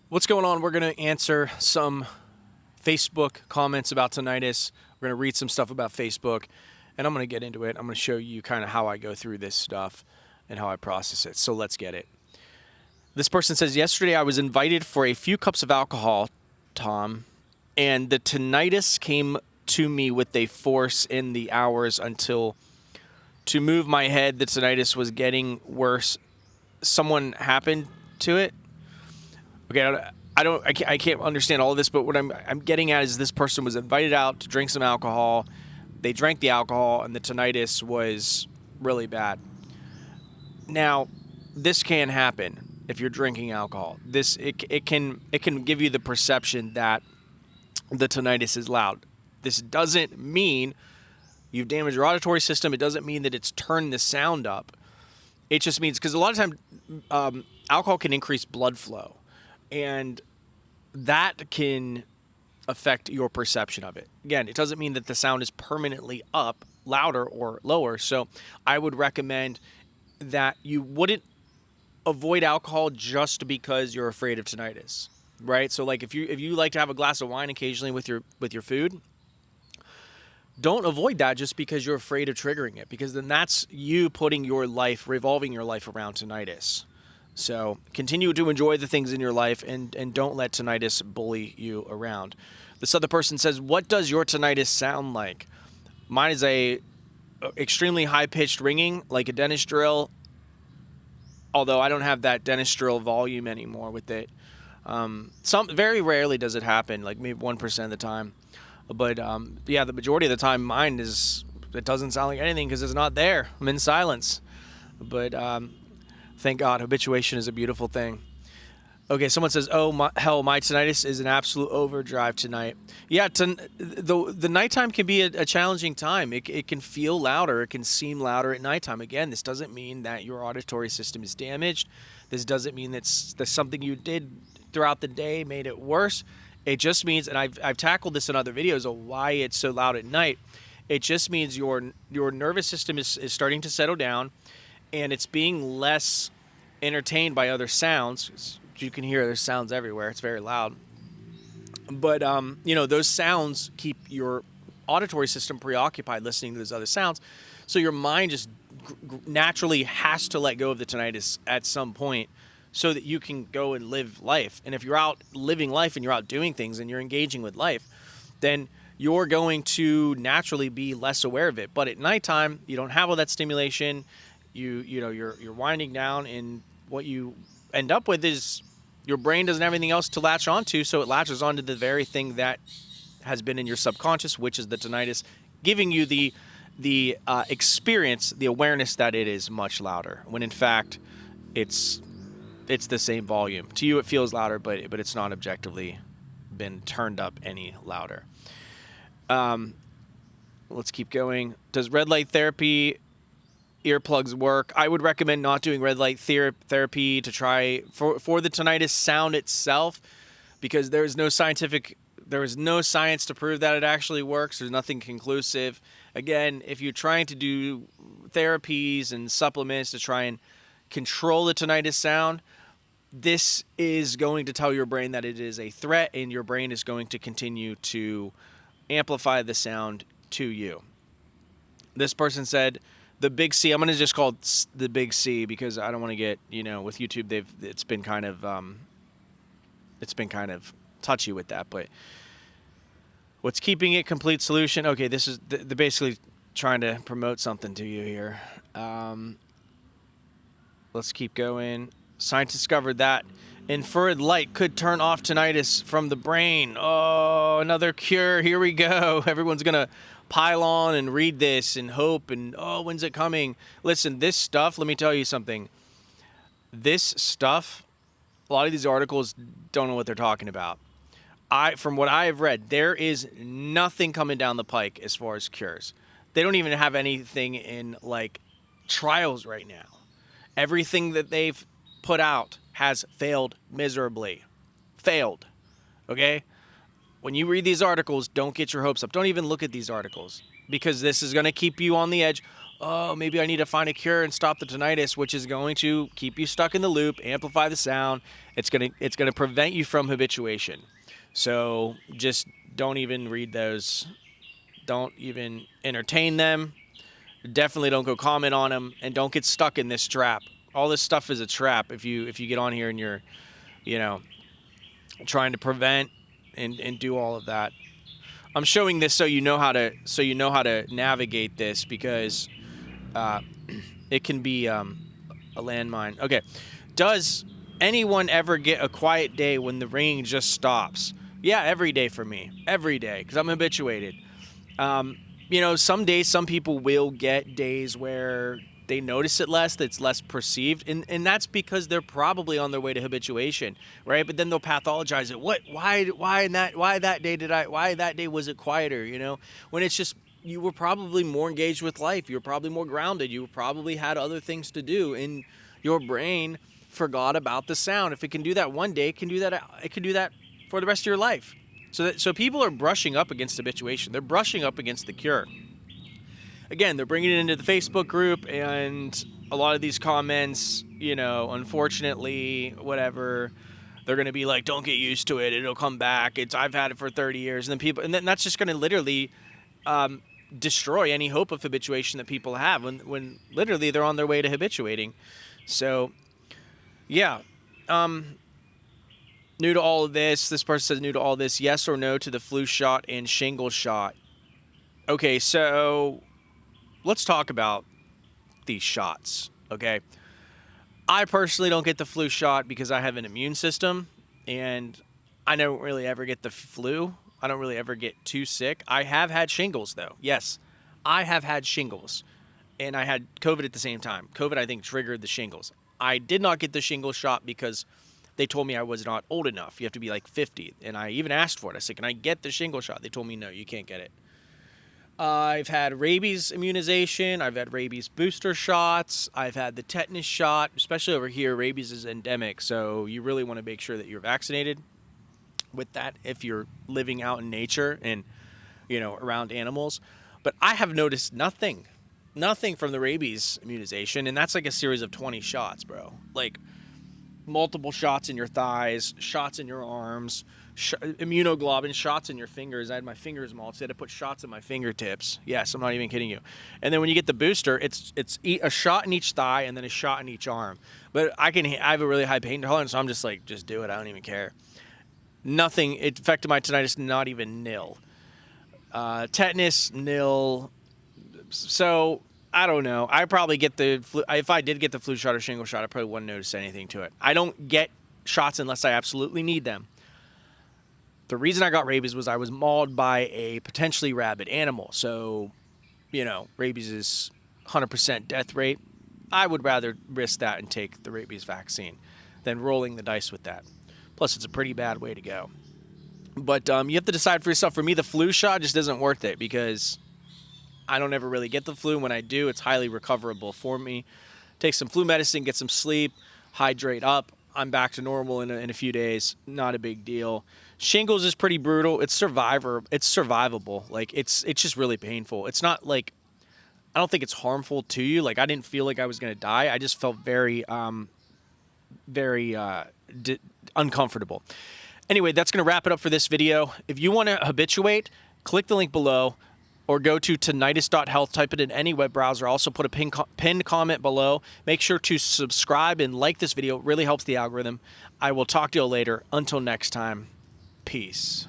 What's going on? We're going to answer some Facebook comments about tinnitus. We're going to read some stuff about Facebook, and I'm going to get into it. I'm going to show you kind of how I go through this stuff and how I process it. So let's get it. This person says, yesterday I was invited for a few cups of alcohol, Tom, and the tinnitus came to me with a force in the hours until to move my head, the tinnitus was getting worse. Someone happened to it. Okay, I can't understand all of this, but what I'm getting at is this person was invited out to drink some alcohol. They drank the alcohol, and the tinnitus was really bad. Now, this can happen if you're drinking alcohol. It can give you the perception that the tinnitus is loud. This doesn't mean you've damaged your auditory system. It doesn't mean that it's turned the sound up. It just means, because a lot of times alcohol can increase blood flow, and that can affect your perception of it. Again, it doesn't mean that the sound is permanently up, louder or lower. So I would recommend that you wouldn't avoid alcohol just because you're afraid of tinnitus, right? So like if you like to have a glass of wine occasionally with your food, don't avoid that just because you're afraid of triggering it, because then that's you putting your life, revolving your life around tinnitus. So continue to enjoy the things in your life and don't let tinnitus bully you around. This other person says, what does your tinnitus sound like? Mine is a extremely high-pitched ringing, like a dentist drill, although I don't have that dentist drill volume anymore with it. Very rarely does it happen, like maybe 1% of the time. But yeah, the majority of the time mine it doesn't sound like anything because it's not there. I'm in silence. But thank God, habituation is a beautiful thing. Okay, someone says, "Oh my tinnitus is an absolute overdrive tonight." Yeah, the nighttime can be a challenging time. It can feel louder. It can seem louder at nighttime. Again, this doesn't mean that your auditory system is damaged. This doesn't mean that's something you did throughout the day made it worse. It just means, and I've tackled this in other videos of why it's so loud at night. It just means your nervous system is starting to settle down, and it's being less entertained by other sounds. You can hear there's sounds everywhere. It's very loud. But those sounds keep your auditory system preoccupied listening to those other sounds. So your mind just naturally has to let go of the tinnitus at some point so that you can go and live life. And if you're out living life and you're out doing things and you're engaging with life, then you're going to naturally be less aware of it. But at nighttime, you don't have all that stimulation. You're winding down, and what you end up with is your brain doesn't have anything else to latch onto, so it latches onto the very thing that has been in your subconscious, which is the tinnitus, giving you the experience, the awareness that it is much louder, when in fact it's the same volume. To you it feels louder, but it's not objectively been turned up any louder. Let's keep going. Does red light therapy earplugs work? I would recommend not doing red light therapy to try for the tinnitus sound itself, because there is no science to prove that it actually works. There's nothing conclusive. Again, if you're trying to do therapies and supplements to try and control the tinnitus sound, this is going to tell your brain that it is a threat, and your brain is going to continue to amplify the sound to you. This person said, the big C, I'm going to just call it the big C because I don't want to get, with YouTube, it's been kind of touchy with that, but what's keeping it complete solution? Okay, this is the basically trying to promote something to you here. Let's keep going. Science discovered that infrared light could turn off tinnitus from the brain. Oh, another cure. Here we go. Everyone's going to pile on and read this and hope and, oh, when's it coming? Listen, this stuff, let me tell you something. This stuff, a lot of these articles don't know what they're talking about. From what I have read, there is nothing coming down the pike as far as cures. They don't even have anything in like trials right now. Everything that they've put out has failed miserably. Failed. Okay? When you read these articles, don't get your hopes up. Don't even look at these articles, because this is going to keep you on the edge. oh, maybe I need to find a cure and stop the tinnitus, which is going to keep you stuck in the loop, amplify the sound. It's gonna prevent you from habituation. So just don't even read those. Don't even entertain them. Definitely don't go comment on them, and don't get stuck in this trap. All this stuff is a trap. If you get on here and you're, you know, trying to prevent and do all of that. I'm showing this so you know how to navigate this, because it can be a landmine. Okay. Does anyone ever get a quiet day when the ringing just stops? Yeah, every day for me. Every day, because I'm habituated. Some days, some people will get days where they notice it less, that's less perceived, and that's because they're probably on their way to habituation, right? But then they'll pathologize it. Why that day was it quieter, when it's just, you were probably more engaged with life, you were probably more grounded, you probably had other things to do, and your brain forgot about the sound. If it can do that one day, it can do that for the rest of your life. So people are brushing up against habituation. They're brushing up against the cure. Again, they're bringing it into the Facebook group, and a lot of these comments, unfortunately, whatever, they're going to be like, don't get used to it. It'll come back. I've had it for 30 years. And then that's just going to literally destroy any hope of habituation that people have when literally they're on their way to habituating. So, yeah. New to all of this. This person says new to all this. Yes or no to the flu shot and shingles shot? Okay, so let's talk about these shots, okay? I personally don't get the flu shot because I have an immune system, and I don't really ever get the flu. I don't really ever get too sick. I have had shingles, though. Yes, I have had shingles, and I had COVID at the same time. COVID, I think, triggered the shingles. I did not get the shingles shot because they told me I was not old enough. You have to be like 50. And I even asked for it. I said, can I get the shingles shot? They told me, no, you can't get it. I've had rabies immunization. I've had rabies booster shots. I've had the tetanus shot. Especially over here, rabies is endemic. So you really want to make sure that you're vaccinated with that if you're living out in nature and, around animals. But I have noticed nothing from the rabies immunization. And that's like a series of 20 shots, bro. Like, multiple shots in your thighs, shots in your arms, immunoglobulin shots in your fingers. I had my fingers mauled, so I had to put shots in my fingertips. Yes, I'm not even kidding you. And then when you get the booster, it's a shot in each thigh and then a shot in each arm. But I have a really high pain tolerance, so I'm just like, just do it. I don't even care. Nothing. It affected my tinnitus, not even nil. Tetanus, nil. So I don't know. I probably get the flu. If I did get the flu shot or shingle shot, I probably wouldn't notice anything to it. I don't get shots unless I absolutely need them. The reason I got rabies was I was mauled by a potentially rabid animal. So, rabies is 100% death rate. I would rather risk that and take the rabies vaccine than rolling the dice with that. Plus, it's a pretty bad way to go. But you have to decide for yourself. For me, the flu shot just isn't worth it because I don't ever really get the flu. When I do, it's highly recoverable for me. Take some flu medicine, get some sleep, hydrate up. I'm back to normal in a few days. Not a big deal. Shingles is pretty brutal. It's survivable. Like, it's just really painful. It's not like, I don't think it's harmful to you. Like, I didn't feel like I was going to die. I just felt very uncomfortable. Anyway, that's going to wrap it up for this video. If you want to habituate, click the link below. Or go to tinnitus.health, type it in any web browser. Also put a pinned comment below. Make sure to subscribe and like this video. It really helps the algorithm. I will talk to you later. Until next time, peace.